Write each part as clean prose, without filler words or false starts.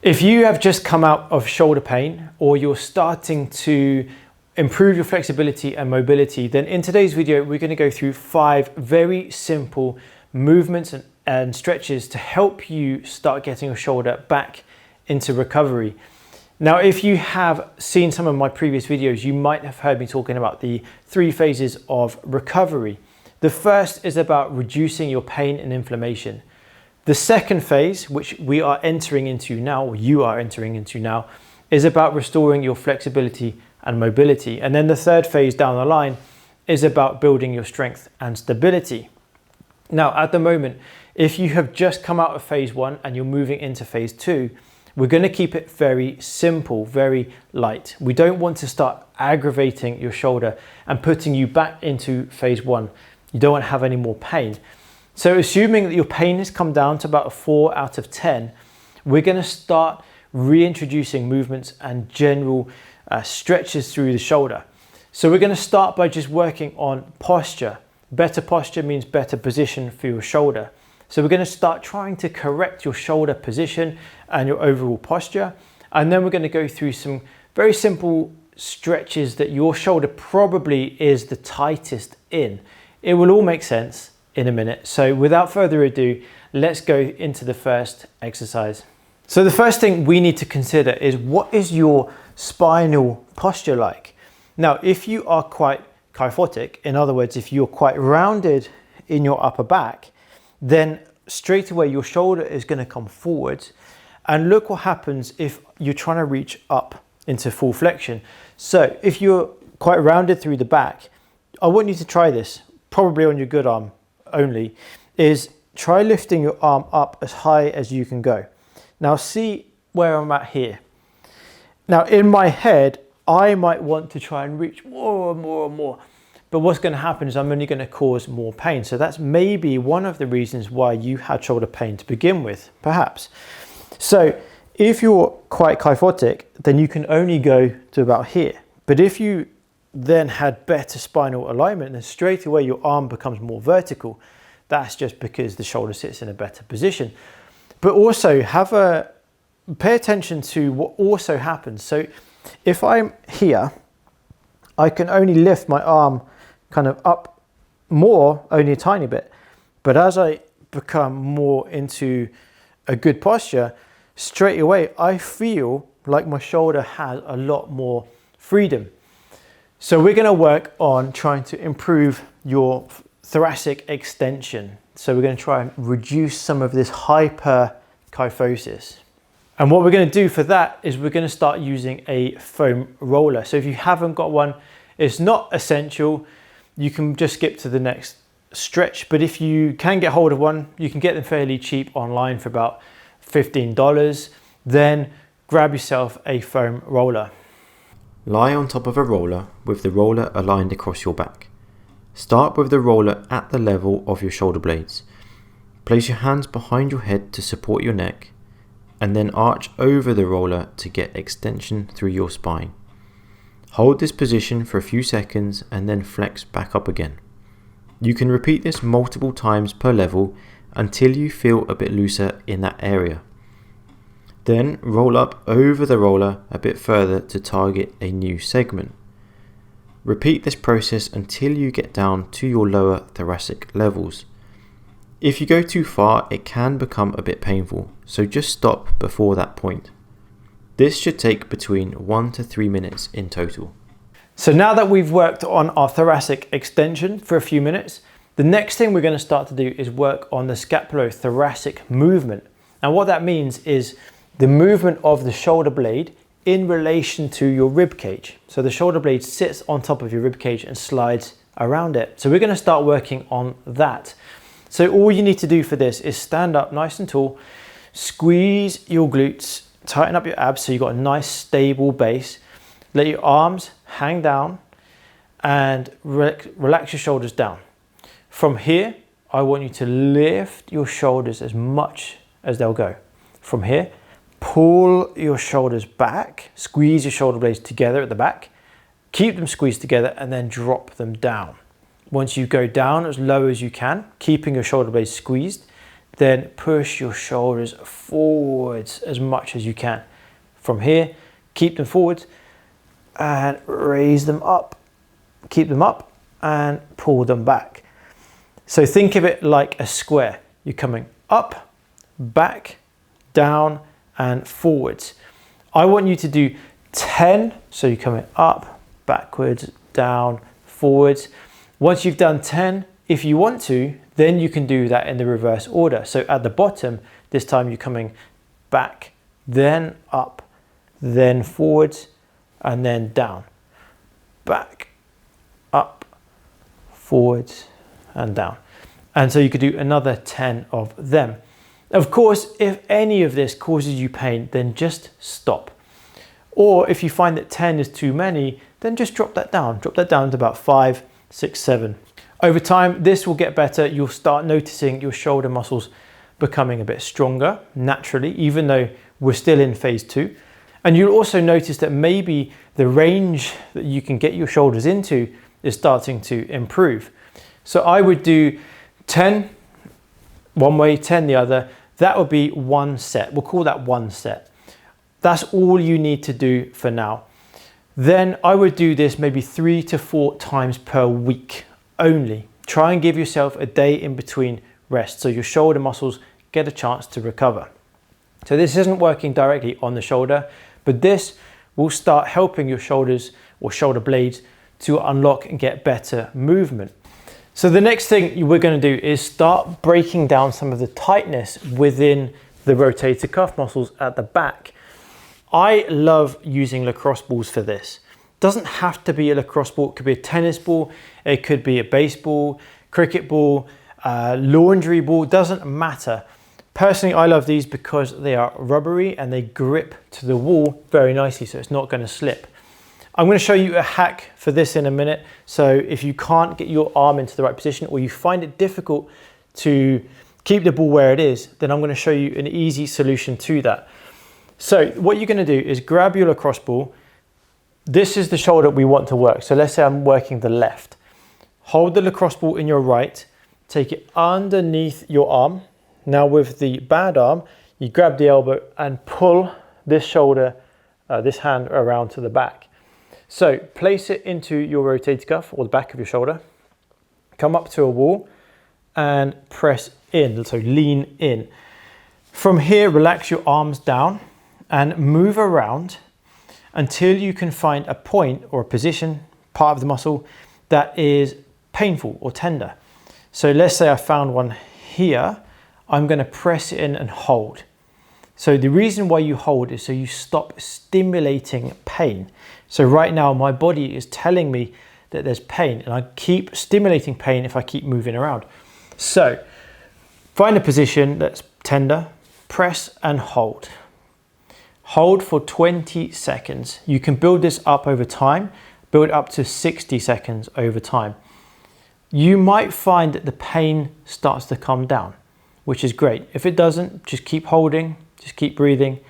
If you have just come out of shoulder pain or you're starting to improve your flexibility and mobility, then in today's video, we're going to go through 5 very simple movements and stretches to help you start getting your shoulder back into recovery. Now, if you have seen some of my previous videos, you might have heard me talking about the 3 phases of recovery. The first is about reducing your pain and inflammation. The second phase, which we are entering into now, or you are entering into now, is about restoring your flexibility and mobility. And then the third phase down the line is about building your strength and stability. Now, at the moment, if you have just come out of phase 1 and you're moving into phase 2, we're going to keep it very simple, very light. We don't want to start aggravating your shoulder and putting you back into phase 1. You don't want to have any more pain. So assuming that your pain has come down to about a 4 out of 10, we're going to start reintroducing movements and general stretches through the shoulder. So we're going to start by just working on posture. Better posture means better position for your shoulder. So we're going to start trying to correct your shoulder position and your overall posture. And then we're going to go through some very simple stretches that your shoulder probably is the tightest in. It will all make sense in a minute. So without further ado, let's go into the first exercise. So the first thing we need to consider is, what is your spinal posture like? Now, if you are quite kyphotic, in other words, if you're quite rounded in your upper back, then straight away your shoulder is going to come forward. And look what happens if you're trying to reach up into full flexion. So if you're quite rounded through the back, I want you to try this, probably on your good arm only, is try lifting your arm up as high as you can go. Now see where I'm at here. Now in my head, I might want to try and reach more and more and more. But what's going to happen is I'm only going to cause more pain. So that's maybe one of the reasons why you had shoulder pain to begin with, perhaps. So if you're quite kyphotic, then you can only go to about here. But if you then had better spinal alignment, then straight away your arm becomes more vertical. That's just because the shoulder sits in a better position. But also pay attention to what also happens. So if I'm here, I can only lift my arm kind of up more, only a tiny bit. But as I become more into a good posture, straight away I feel like my shoulder has a lot more freedom. So we're going to work on trying to improve your thoracic extension. So we're going to try and reduce some of this hyperkyphosis. And what we're going to do for that is we're going to start using a foam roller. So if you haven't got one, it's not essential. You can just skip to the next stretch. But if you can get hold of one, you can get them fairly cheap online for about $15. Then grab yourself a foam roller. Lie on top of a roller with the roller aligned across your back. Start with the roller at the level of your shoulder blades. Place your hands behind your head to support your neck, and then arch over the roller to get extension through your spine. Hold this position for a few seconds and then flex back up again. You can repeat this multiple times per level until you feel a bit looser in that area. Then roll up over the roller a bit further to target a new segment. Repeat this process until you get down to your lower thoracic levels. If you go too far, it can become a bit painful, so just stop before that point. This should take between 1 to 3 minutes in total. So now that we've worked on our thoracic extension for a few minutes, the next thing we're going to start to do is work on the scapulothoracic movement. And what that means is the movement of the shoulder blade in relation to your rib cage. So the shoulder blade sits on top of your rib cage and slides around it. So we're going to start working on that. So all you need to do for this is stand up nice and tall, squeeze your glutes, tighten up your abs so you've got a nice stable base. Let your arms hang down and relax your shoulders down. From here, I want you to lift your shoulders as much as they'll go. From here, pull your shoulders back, squeeze your shoulder blades together at the back, keep them squeezed together and then drop them down. Once you go down as low as you can, keeping your shoulder blades squeezed, then push your shoulders forwards as much as you can. From here, keep them forward and raise them up. Keep them up and pull them back. So think of it like a square. You're coming up, back, down, and forwards. I want you to do 10, so you're coming up, backwards, down, forwards. Once you've done 10, if you want to, then you can do that in the reverse order. So at the bottom, this time you're coming back, then up, then forwards, and then down. Back, up, forwards, and down. And so you could do another 10 of them. Of course, if any of this causes you pain, then just stop. Or if you find that 10 is too many, then just drop that down. Drop that down to about 5, 6, 7. Over time, this will get better. You'll start noticing your shoulder muscles becoming a bit stronger naturally, even though we're still in phase 2. And you'll also notice that maybe the range that you can get your shoulders into is starting to improve. So I would do 10 one way, 10 the other. That would be one set. We'll call that one set. That's all you need to do for now. Then I would do this maybe 3 to 4 times per week only. Try and give yourself a day in between rest so your shoulder muscles get a chance to recover. So this isn't working directly on the shoulder, but this will start helping your shoulders or shoulder blades to unlock and get better movement. So the next thing we're going to do is start breaking down some of the tightness within the rotator cuff muscles at the back. I love using lacrosse balls for this. Doesn't have to be a lacrosse ball. It could be a tennis ball. It could be a baseball, cricket ball, laundry ball. Doesn't matter. Personally, I love these because they are rubbery and they grip to the wall very nicely, so it's not going to slip. I'm going to show you a hack for this in a minute. So if you can't get your arm into the right position or you find it difficult to keep the ball where it is, then I'm going to show you an easy solution to that. So what you're going to do is grab your lacrosse ball. This is the shoulder we want to work. So let's say I'm working the left. Hold the lacrosse ball in your right, take it underneath your arm. Now with the bad arm, you grab the elbow and pull this shoulder, this hand around to the back. So place it into your rotator cuff or the back of your shoulder. Come up to a wall and press in, so lean in. From here, relax your arms down and move around until you can find a point or a position, part of the muscle, that is painful or tender. So let's say I found one here. I'm going to press in and hold. So the reason why you hold is so you stop stimulating pain. So right now my body is telling me that there's pain and I keep stimulating pain if I keep moving around. So find a position that's tender, press and hold. Hold for 20 seconds. You can build this up over time, build up to 60 seconds over time. You might find that the pain starts to come down, which is great. If it doesn't, just keep holding, just keep breathing.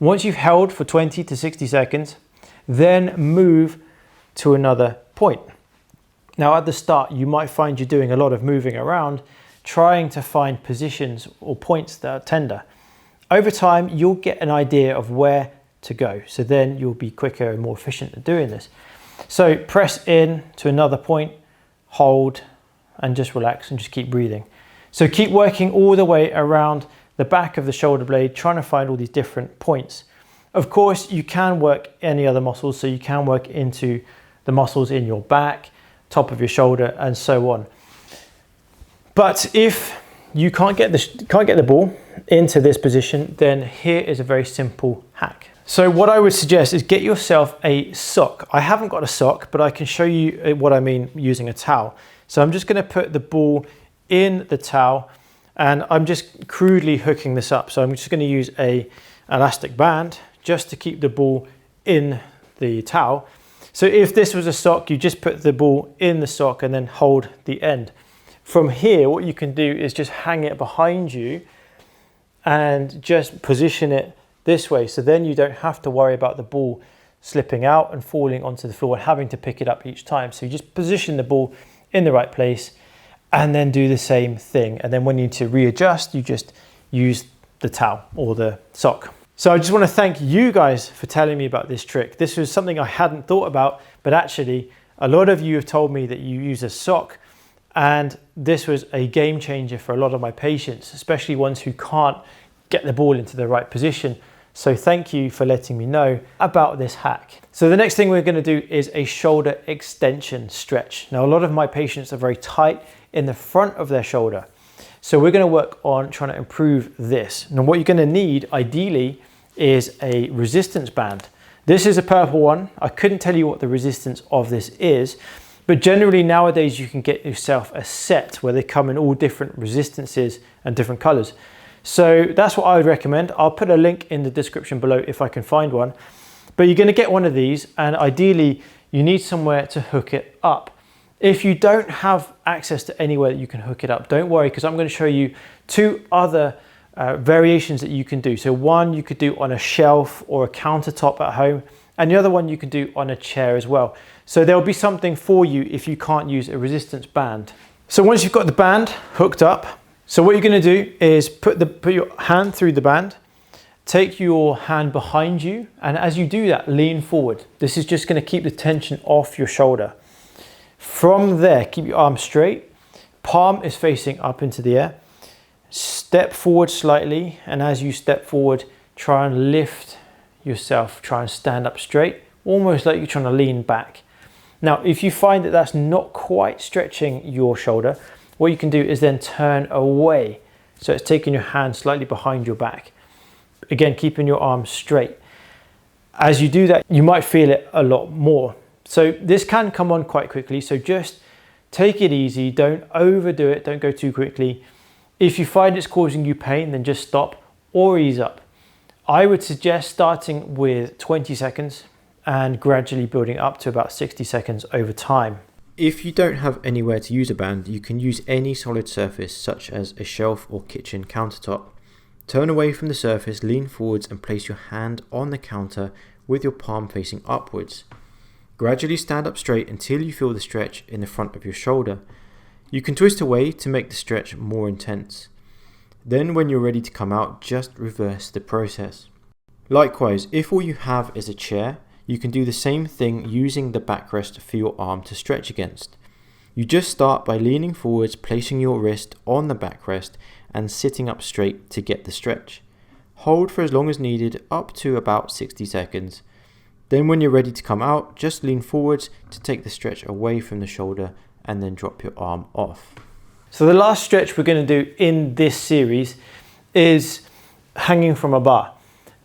Once you've held for 20 to 60 seconds, then move to another point. Now at the start, you might find you're doing a lot of moving around, trying to find positions or points that are tender. Over time, you'll get an idea of where to go. So then you'll be quicker and more efficient at doing this. So press in to another point, hold, and just relax and just keep breathing. So keep working all the way around the back of the shoulder blade, trying to find all these different points. Of course, you can work any other muscles, so you can work into the muscles in your back, top of your shoulder, and so on. But if you can't get the ball into this position, then here is a very simple hack. So what I would suggest is get yourself a sock. I haven't got a sock, but I can show you what I mean using a towel. So I'm just going to put the ball in the towel and I'm just crudely hooking this up. So I'm just going to use an elastic band just to keep the ball in the towel. So if this was a sock, you just put the ball in the sock and then hold the end. From here, what you can do is just hang it behind you and just position it this way. So then you don't have to worry about the ball slipping out and falling onto the floor and having to pick it up each time. So you just position the ball in the right place and then do the same thing. And then when you need to readjust, you just use the towel or the sock. So I just want to thank you guys for telling me about this trick. This was something I hadn't thought about, but actually a lot of you have told me that you use a sock, and this was a game changer for a lot of my patients, especially ones who can't get the ball into the right position. So thank you for letting me know about this hack. So the next thing we're going to do is a shoulder extension stretch. Now, a lot of my patients are very tight in the front of their shoulder. So we're going to work on trying to improve this. Now, what you're going to need ideally is a resistance band. This is a purple one. I couldn't tell you what the resistance of this is, but generally nowadays you can get yourself a set where they come in all different resistances and different colors. So that's what I would recommend. I'll put a link in the description below if I can find one. But you're going to get one of these, and ideally you need somewhere to hook it up. If you don't have access to anywhere that you can hook it up, don't worry, because I'm going to show you two other variations that you can do. So one you could do on a shelf or a countertop at home, and the other one you can do on a chair as well. So there'll be something for you if you can't use a resistance band. So once you've got the band hooked up, so what you're going to do is put your hand through the band, take your hand behind you, and as you do that, lean forward. This is just going to keep the tension off your shoulder. From there, keep your arm straight, palm is facing up into the air. Step forward slightly, and as you step forward, try and lift yourself, try and stand up straight, almost like you're trying to lean back. Now, if you find that that's not quite stretching your shoulder, what you can do is then turn away. So it's taking your hand slightly behind your back. Again, keeping your arm straight. As you do that, you might feel it a lot more. So this can come on quite quickly. So just take it easy. Don't overdo it. Don't go too quickly. If you find it's causing you pain, then just stop or ease up. I would suggest starting with 20 seconds and gradually building up to about 60 seconds over time. If you don't have anywhere to use a band, you can use any solid surface such as a shelf or kitchen countertop. Turn away from the surface, lean forwards and place your hand on the counter with your palm facing upwards. Gradually stand up straight until you feel the stretch in the front of your shoulder. You can twist away to make the stretch more intense. Then when you're ready to come out, just reverse the process. Likewise, if all you have is a chair, you can do the same thing using the backrest for your arm to stretch against. You just start by leaning forwards, placing your wrist on the backrest and sitting up straight to get the stretch. Hold for as long as needed, up to about 60 seconds. Then when you're ready to come out, just lean forwards to take the stretch away from the shoulder and then drop your arm off. So the last stretch we're going to do in this series is hanging from a bar.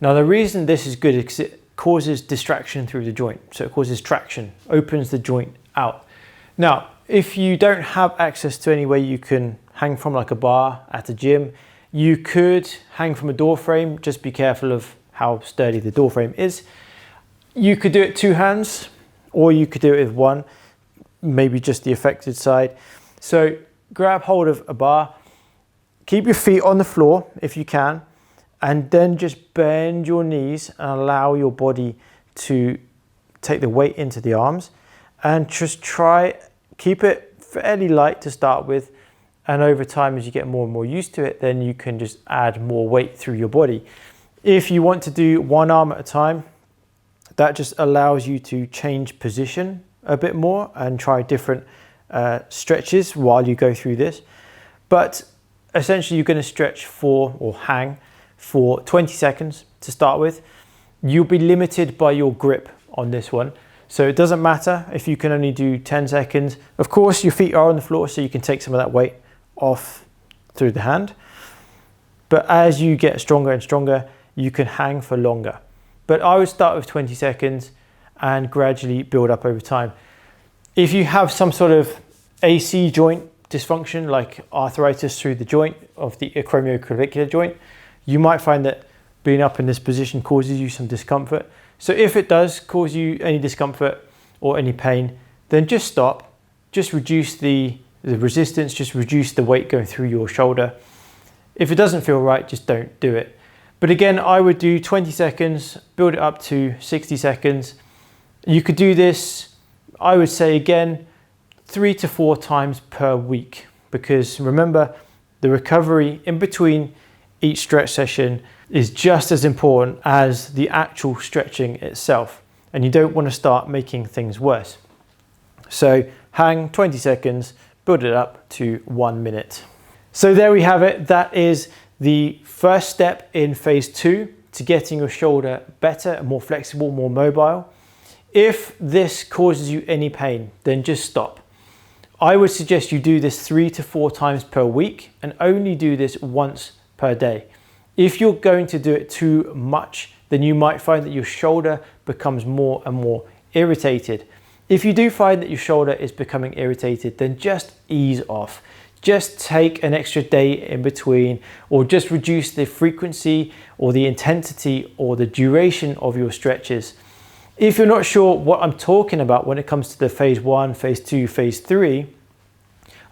Now the reason this is good is because it causes distraction through the joint. So it causes traction, opens the joint out. Now, if you don't have access to anywhere you can hang from, like a bar at a gym, you could hang from a door frame. Just be careful of how sturdy the door frame is. You could do it two hands, or you could do it with one, maybe just the affected side. So grab hold of a bar, keep your feet on the floor if you can, and then just bend your knees and allow your body to take the weight into the arms, and just keep it fairly light to start with, and over time as you get more and more used to it, then you can just add more weight through your body. If you want to do one arm at a time, that just allows you to change position a bit more and try different stretches while you go through this. But essentially you're going to stretch or hang for 20 seconds to start with. You'll be limited by your grip on this one. So it doesn't matter if you can only do 10 seconds. Of course, your feet are on the floor, so you can take some of that weight off through the hand. But as you get stronger and stronger, you can hang for longer. But I would start with 20 seconds and gradually build up over time. If you have some sort of AC joint dysfunction, like arthritis through the joint of the acromioclavicular joint, you might find that being up in this position causes you some discomfort. So if it does cause you any discomfort or any pain, then just stop. Just reduce the resistance, just reduce the weight going through your shoulder. If it doesn't feel right, just don't do it. But again, I would do 20 seconds, build it up to 60 seconds. You could do this, I would say again, 3 to 4 times per week. because remember, the recovery in between each stretch session is just as important as the actual stretching itself, and you don't want to start making things worse. So hang 20 seconds, build it up to 1 minute. So there we have it. That is the first step in phase 2 to getting your shoulder better, more flexible, more mobile. If this causes you any pain, then just stop. I would suggest you do this 3 to 4 times per week and only do this once per day. If you're going to do it too much, then you might find that your shoulder becomes more and more irritated. If you do find that your shoulder is becoming irritated, then just ease off. Just take an extra day in between, or just reduce the frequency or the intensity or the duration of your stretches. If you're not sure what I'm talking about when it comes to the phase 1, phase 2, phase 3,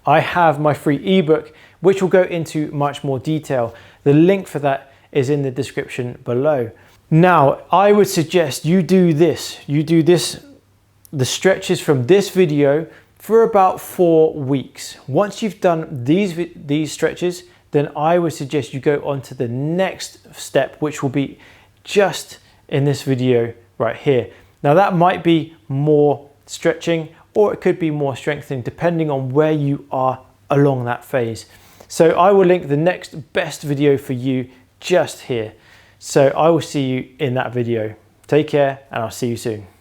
I have my free ebook, which will go into much more detail. The link for that is in the description below. Now, I would suggest you do this. The stretches from this video for about 4 weeks. Once you've done these stretches, then I would suggest you go on to the next step, which will be just in this video right here. Now that might be more stretching, or it could be more strengthening, depending on where you are along that phase. So I will link the next best video for you just here. So I will see you in that video. Take care, and I'll see you soon.